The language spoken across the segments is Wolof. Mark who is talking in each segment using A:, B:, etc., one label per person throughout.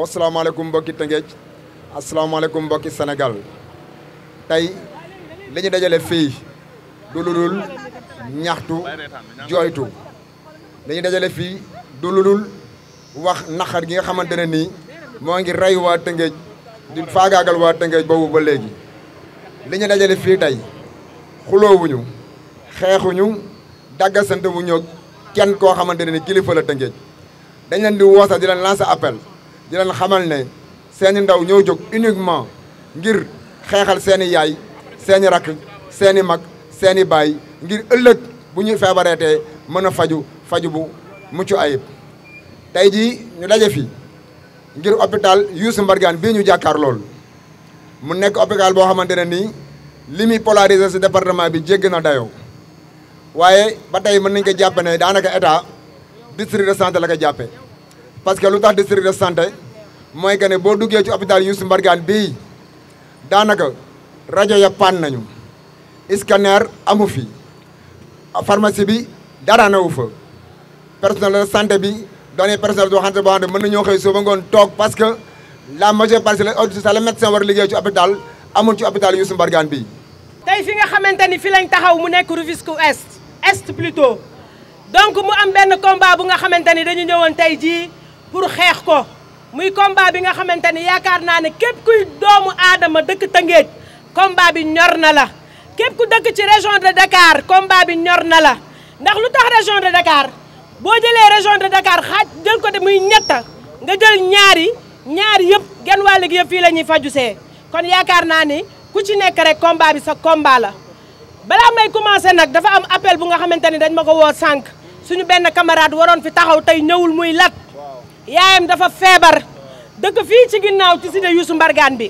A: waaw asalaamaaleykum mbokki Tëngéej asalaamaaleykum mbokki Sénégal tey li ñu dajale fii du lu dul ñaxtu jooytu li ñu dajale fii du lu dul wax naqar gi nga xamante ne nii moo ngi rey waa Tëngéej di faagaagal waa Tëngéej boobu ba léegi li ñu dajale fii tey xuloowuñu xeexuñu daggasante wu ñëw kenn koo xamante ne ni kilifa la Tëngéej dañ leen di woosa di leen lancer appel di leen xamal ne seeni ndaw ñoo jóg uniquement ngir xeexal seeni yaay seeni rakk seeni mag seeni baay ngir ëllëg bu ñu feebareetee mën a faju bu mucc ayib tey jii ñu daje fi ngir hôpital Youssou Mbargane bii ñu jàkkaar lool mu nekk hôpital boo xamante ne nii li muy polariser ci département bi jégg na dayoo waaye ba tey mën nañ ko jàppe ne daanaka état district de santé la ko jàppe parce que lu tax district de santé mooy que ne boo duggee ci hôpital Youssou Mbargane bii daanaka rajo ya paan nañu scanner amu fi pharmacie bi dara newu fa personnel de santé bi doone personnel boo xam ne mën nañoo xëy soo ba ngoon toog parce que la majeure partie la médecin war a liggéey ci hôpital amul ci hôpital Youssou Mbargane bii.
B: tey fi nga xamante ni fi lañ taxaw mu nekk Rufisque est plutôt donc mu am benn combat bu nga xamante ni dañu ñëwoon tey jii pour xeex ko muy combat bi nga xamante ni yaakaar naa ne képp kuy doomu aadama dëkk Tëngéej combat bi ñor na la képp ku dëkk ci région de Dakar combat bi ñor na la ndax lu tax région de Dakar boo jëlee région de Dakar xaaj jël ko de muy ñetta nga jël ñaari yëpp genn wàll gi yëpp fii la ñuy fajusee kon yaakaar naa ni ku ci nekk rek combat bi sa combat la balaa may commencé nag dafa am appel bu nga xamante ni dañ ma ko woo sànq suñu benn camarade waroon fi taxaw tey ñëwul muy lat yaayam dafa feebar dëkk fii ci ginnaaw ci cité Youssou Mbargane bi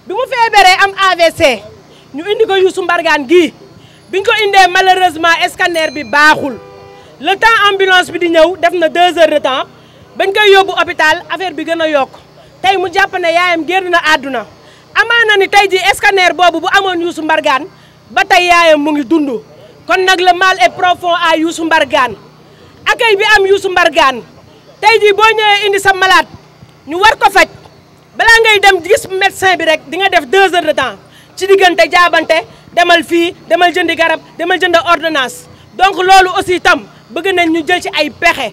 B: mu feebaree am AVC ñu indi ko Youssou Mbargane gii biñ ko indee malheureusement scanner bi baaxul le temps ambulance bi di ñëw def na 2 heures de temps bañ koy yóbbu hôpital affaire bi gën a yokk tey mu jàpp ne yaayam génn na àdduna amaana ni tey ji scanner boobu bu amoon Youssou Mbargane ba tey yaayam mu ngi dund kon nag le mal est profond à Youssou Mbargane accueil bi am Youssou Mbargane tey jii boo ñëwee indi sa malade ñu war ko faj balaa ngay dem gis médecin bi rek di nga def 2 heures de temps ci diggante jaabante demal fii demal jëndi garab demal jënd ordonnance donc loolu aussi tam bëgg nañ ñu jël ci ay pexe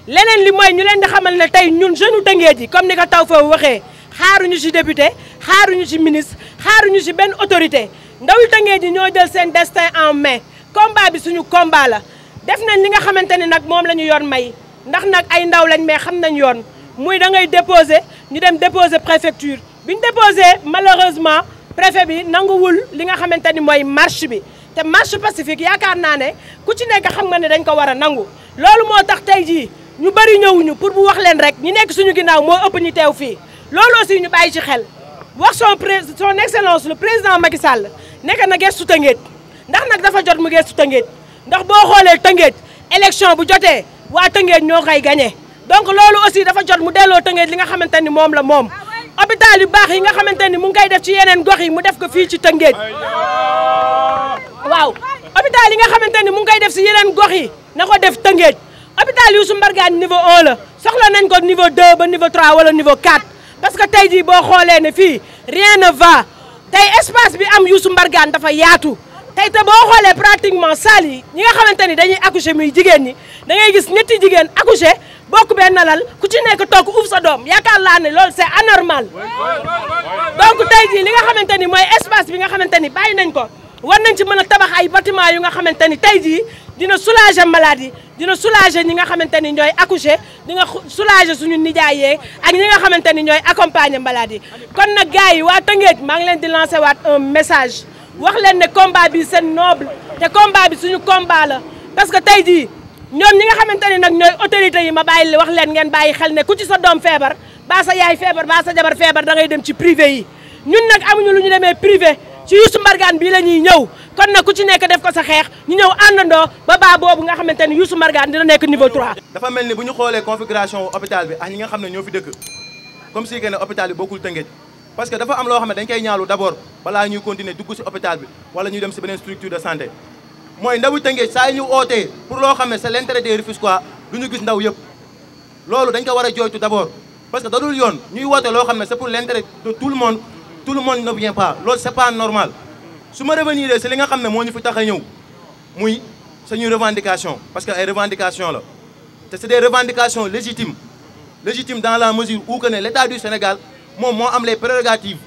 B: leneen li mooy ñu leen di xamal ne tey ñun jeune Tëngéej yi comme ni ko taw foofu waxee xaaruñu ci député xaaruñu ci ministre xaaruñu ci benn autorité ndawi Tëngéej yi ñoo jël seen destin en main combat bi suñu combat la def nañ li nga xamante ni nag moom la ñu yoon may ndax nag ay ndaw lañ mais xam nañ yoon muy da ngay déposer ñu dem déposer préfecture bi ñu déposer malheureusement préfet bi nanguwul li nga xamante ni mooy marche bi te marche pacifique yaakaar naa ne ku ci nekk xam nga ne dañ ko war a nangu loolu moo tax tey jii ñu bëri ñëwuñu pour bu wax leen rek ñi nekk suñu ginnaaw moo ëpp ñu teew fii loolu aussi ñu bàyyi ci xel wax son excellence le président Macky Sall nekk na gestu Tëngéej ndax nag dafa jot mu gestu Tëngéej ndax boo xoolee Tëngéej élection bu jotee waa Tëngéej ñoo koy gagné donc loolu aussi dafa jot mu delloo Tëngéej li nga xamante ni moom la moom hôpital yu baax yi nga xamante ni mu ngi koy def ci yeneen gox yi mu def ko fii ci Tëngéej waaw hôpital yi nga xamante ni mu ngi koy def ci yeneen gox yi na ko def Tëngéej hôpital Youssou Mbargane niveau 1 la soxla nañ ko niveau 2 ba niveau 3 wala niveau 4 parce que tey jii boo xoolee ne fii rien ne va tey espace bi am Youssou Mbargane dafa yaatu tey te boo xoolee pratiquement salle yi ñi nga xamante ni dañuy accoucher muy jigéen ñi da ngay gis ñetti jigéen accoucher bokk benn lal ku ci nekk toog uuf sa doom yaakaar laa ne loolu c'est anormal donc tey jii li nga xamante ni mooy espace bi nga xamante ni bàyyi nañ ko war nañ ci mën a tabax ay bâtiment yu nga xamante ni tey jii dina soulager malade yi dina soulager ñi nga xamante ni ñooy accoucher dina soulager suñu nijaay yeeg ak ñi nga xamante ni ñooy accompagner malade yi kon nag gars yi waa Tëngéej maa ngi leen di lancer waat un message wax leen ne combat bi c'est noble te combat bi suñu combat la parce que tey jii ñoom ñi nga xamante ni nag ñooy autorités yi ma bàyyi wax leen ngeen bàyyi xel ne ku ci sa doom feebar ba sa yaay feebar ba sa jabar feebar da ngay dem ci privé yi ñun nag amuñu lu ñu demee privé ci Youssou Mbargane bii la ñuy ñëw kon nag ku ci nekk def ko sa xeex ñu ñëw àndandoo ba baa boobu nga xamante ni Youssou Mbargane dina nekk niveau 3.
C: dafa mel ni bu ñu xoolee configuration hôpital bi ak ñi nga xam ne ñoo fi dëkk comme si que ne hôpital bi bokkul Tëngéej parce que dafa am loo xam ne dañ koy ñaalu d'abord balaa ñuy continuer dugg si hôpital bi wala ñuy dem si beneen structure de santé mooy ndawu Tëngéej saa yi ñu ootee pour loo xam ne c'est l'intérêt des Rufisquois du ñu gis ndaw yëpp loolu dañ ko war a jooytu d'abord parce que da dul yoon ñuy woote loo xam ne c'est pour l'intérêt de tout le monde ne vient pas loolu c'est pas normal su ma revenir si li nga xam ne moo ñu fi tax a ñëw muy suñuy revendication parce que ay revendication la te c'est des revendications légitimes dans la mesure où que ne l'État du Sénégal moom moo am les prérogatives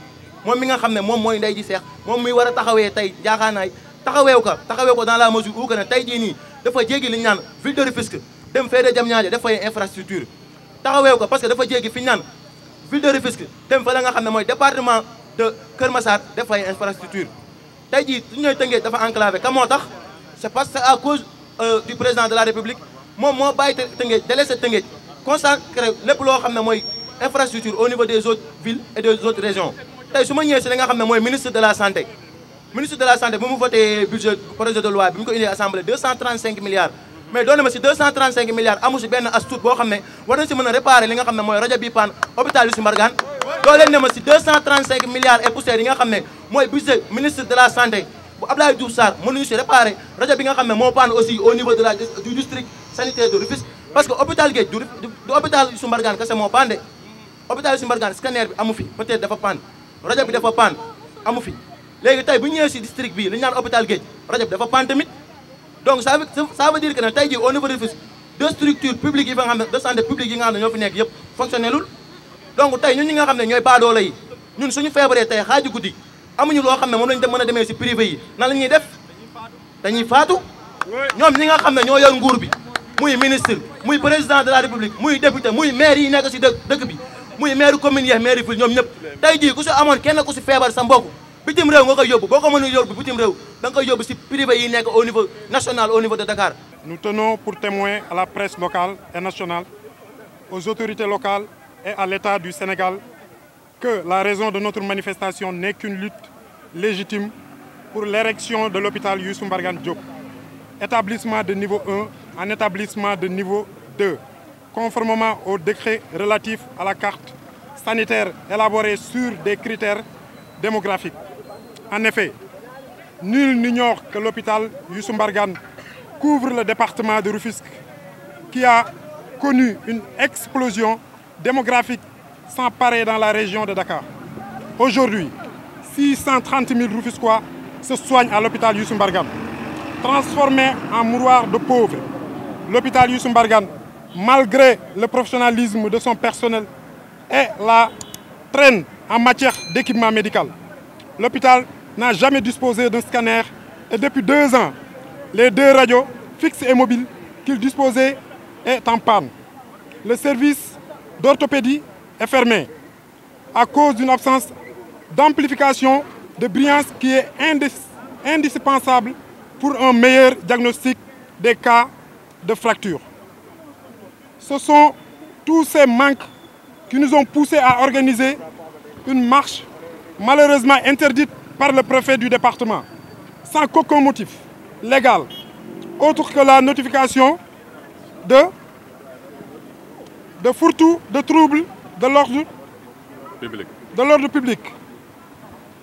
C: moom mi nga xam ne moom mooy ndey ji seex moom muy war a taxawee tey njaaxaanaay taxawee ko dans la mesure où que ne tey jii nii dafa jéggi li ñu naan ville de Rufisque dem fee de Diamniadio def fay infrastructure taxawee ko parce que dafa jéggi fi ñu naan ville de Rufisque dem fa la nga xam ne mooy département de Kër Massar def fay infrastructure tey jii su ñooy Tëngéej dafa enclavé ka moo tax c'est parce que à cause du président de la République moom moo bàyyi Tëngéej délaissé Tëngéej consacré lépp loo xam ne mooy infrastructure au niveau des autres villes et des autres régions tey su ma ñëwee si li nga xam ne mooy ministre de la santé bu mu voté budget projet de loi bi mu ko indi assemblée 235 milliards mais doon na ma si 235 milliards amu si benn as tuut boo xam ne war nañ si mën a réparer li nga xam ne mooy rajo bi paan hôpital Youssou Mbargane doo leen ne ma si 235 milliards et poussière yi nga xam ne mooy budget ministre de la santé bu Abdoulaye Diouf Sarr mënuñu si réparer rajo bi nga xam ne moo paan aussi au niveau de la du district sanitaire de Rufisque parce que hôpital Guédiawaye du hôpital Youssou Mbargane kese moo paan de hôpital Youssou Mbargane scanner bi amu fi peut-être dafa paan rajo bi dafa paan amu fi léegi tey bu ñu ñëwee si district bii li ñu naan hôpital Guédiawaye rajo bi dafa paan tamit donc ça veut dire que ne tey jii au niveau de Rufisque deux structures publiques yi nga xam ne de santé publique yi nga xam ne ñoo fi nekk yëpp fonctionné lul donc tey ñun ñi nga xam ne ñooy baadoola yi ñun suñu feebaree tey xaaju guddi amuñu loo xam ne moom lañu dem mën a demee si privé yi nan la ñuy def dañuy faatu ñoom ñi nga xam ne ñoo yor nguur bi muy ministre muy président de la république muy député muy maire yi nekk si dëkk bi muy maire commune yi maire ville ñoom ñëpp tey jii ku si amoon kenn ku si feebar sa mbokk bitim réew nga koy yóbbu boo ko mënul yóbbu bitim réew da nga koy yóbbu si privé yi nekk au niveau national au niveau de Dakar.
D: Nous tenons pour témoin à la presse locale et nationale, aux autorités locales et à l'État du Sénégal que la raison de notre manifestation n'est qu'une lutte légitime pour l'érection de l'hôpital Youssou Mbargane Diop, établissement de niveau 1 en établissement de niveau 2, conformément au décret relatif à la carte sanitaire élaborée sur des critères démographiques. En effet, nul n'ignore que l'hôpital Youssou Mbargane couvre le département de Rufisque, qui a connu une explosion démographique sans pareil dans la région de Dakar. Aujourd'hui, 630 000 Rufisquois se soignent à l'hôpital Youssou Mbargane. Transformé en mouroir de pauvres, l'hôpital Youssou Mbargane, malgré le professionnalisme de son personnel et la traîne en matière d'équipement médical. L'hôpital n'a jamais disposé d'un scanner et depuis 2 ans, les 2 radios fixes et mobiles qu'il disposait est en panne. Le service d'orthopédie est fermé à cause d'une absence d'amplification de brillance qui est indispensable pour un meilleur diagnostic des cas de fracture. Ce sont tous ces manques qui nous ont poussés à organiser une marche malheureusement interdite par le préfet du département, sans qu'aucun motif légal, autre que la notification de fourre-tout, de troubles de l'ordre public,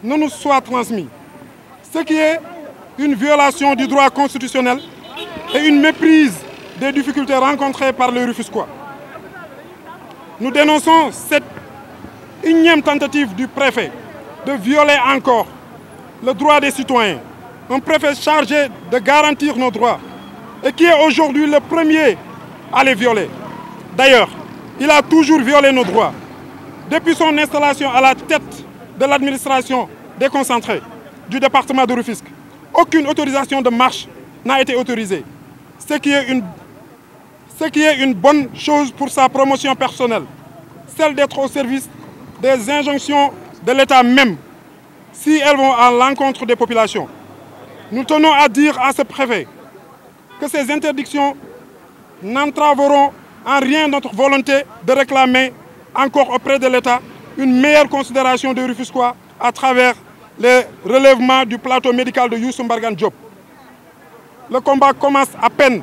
D: ne nous soit transmis. Ce qui est une violation du droit constitutionnel et une méprise des difficultés rencontrées par les Rufisquois. Nous dénonçons cette énième tentative du préfet de violer encore le droit des citoyens. Un préfet chargé de garantir nos droits et qui est aujourd'hui le premier à les violer. D'ailleurs, il a toujours violé nos droits. Depuis son installation à la tête de l'administration déconcentrée du département de Rufisque, aucune autorisation de marche n'a été autorisée, ce qui est une bonne chose pour sa promotion personnelle, celle d'être au service des injonctions de l'État même, si elles vont à l'encontre des populations. Nous tenons à dire à ce préfet que ces interdictions n'entraveront en rien notre volonté de réclamer encore auprès de l'État une meilleure considération des Rufisquois à travers le relèvement du plateau médical de Youssou Mbargane Diop. Le combat commence à peine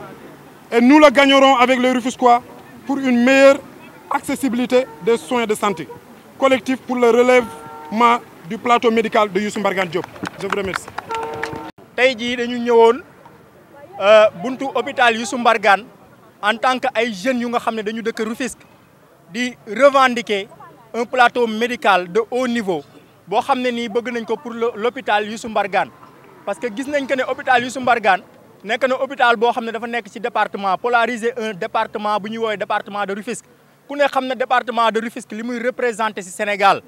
D: et nous le gagnerons avec les Rufisquois pour une meilleure accessibilité des soins de santé. Collectif pour le relèvement du plateau médical de Youssou Mbargane Diop. Je vous remercie.
E: tey jii dañu ñëwoon buntu hôpital Youssou Mbargane en tant que ay jeunes yu nga xam ne dañu dëkk Rufisque di revendiquer un plateau médical de haut niveau boo xam ne nii bëgg nañ ko pour l'hôpital Youssou Mbargane parce que gis nañ que ne hôpital Youssou Mbargane nekk na hôpital boo xam ne dafa nekk ci département polarisé un département bu ñuy woowee département de Rufisque ku ne xam na département de Rufisque li muy représenté ci Sénégal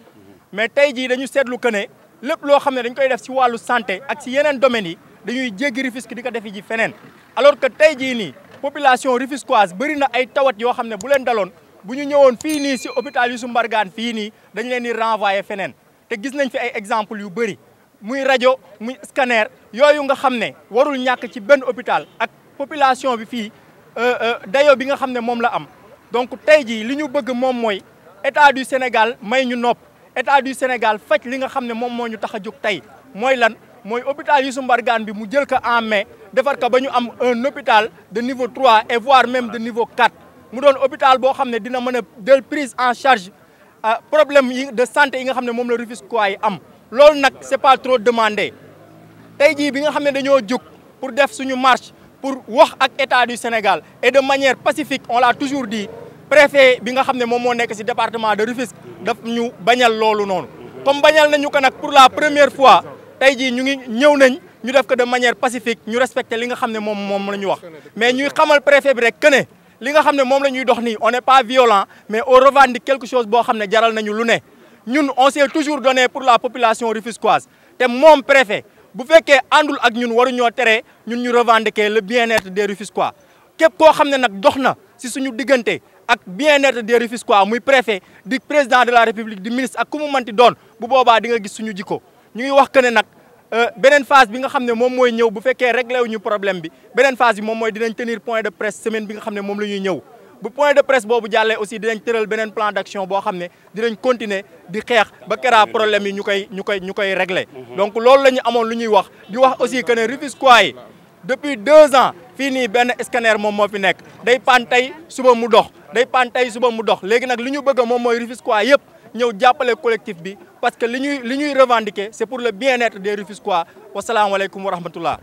E: mais tey jii dañu seetlu que ne lépp loo xam ne dañ koy def ci wàllu santé ak ci yeneen domaines yi dañuy jéggi Rufisque di ko defi ji feneen alors que tey jii nii population rufisquoise bëri na ay tawat yoo xam ne bu leen daloon bu ñu ñëwoon fii nii ci hôpital Youssou Mbargane fii nii dañ leen di renvoyer feneen te gis nañ fi ay exemple yu bëri muy rajo muy scanner yooyu nga xam ne warul ñàkk ci benn hôpital ak population bi fii dayo bi nga xam ne moom la am donc tey jii li ñu bëgg moom mooy état du Sénégal may ñu nopp état du Sénégal faj li nga xam ne moom moo ñu tax a jóg tey mooy lan mooy hôpital Youssou Mbargane bi mu jël ko en main defar ko ba ñu am un hôpital de niveau 3 et voire même de niveau 4 mu doon hôpital boo xam ne dina mën a jël prise en charge problème yi de santé yi nga xam ne moom la Rufisquois yi am loolu nag c'est pas trop demandé tey jii bi nga xam ne dañoo jóg pour def suñu marche pour wax ak état du Sénégal et de manière pacifique on l'a toujours dit préfet bi nga xam ne moom moo nekk ci département de Rufisque daf ñu bañal loolu noonu comme bañal nañu ko nag pour la première fois tey jii ñu ngi ñëw nañ ñu def ko de manière pacifique ñu respecter li nga xam ne moom la ñu wax mais ñuy xamal préfet bi rek que ne li nga xam ne moom la ñuy dox nii on n'est pas violent mais on revendique quelque chose boo xam ne jaral nañu lu ne ñun on s'est toujours donné pour la population rufisquoise te moom préfet bu fekkee àndul ak ñun waruñoo tere ñun ñu revendiquer le bien-être des Rufisquois képp koo xam ne nag dox na ci suñu diggante ak bien-être des Rufisquois muy préfet di président de la République di ministre ak ku mu manti doon bu boobaa di nga gis suñu jikko ñu ngi wax que ne nag beneen phase bi nga xam ne moom mooy ñëw bu fekkee réglé wuñu problème bi beneen phase bi moom mooy dinañ tenir point de presse semaine bi nga xam ne moom la ñuy ñëw bu point de presse boobu jàllee aussi dinañ tëral beneen plan d'action boo xam ne dinañ continuer di xeex ba keraa problème yi ñu koy régler donc loolu la ñu amoon lu ñuy wax di wax aussi que ne Rufisquois yi depuis 2 ans fii nii benn scanner moom moo fi nekk day pan tey suba mu dox day pan tey suba mu dox léegi nag li ñu bëgg moom mooy Rufisquois yëpp ñëw jàppale collectif bi parce que li ñuy revendiquer c'est pour le bien-être des Rufisquois wasalaamaaleykum wa rahmatullah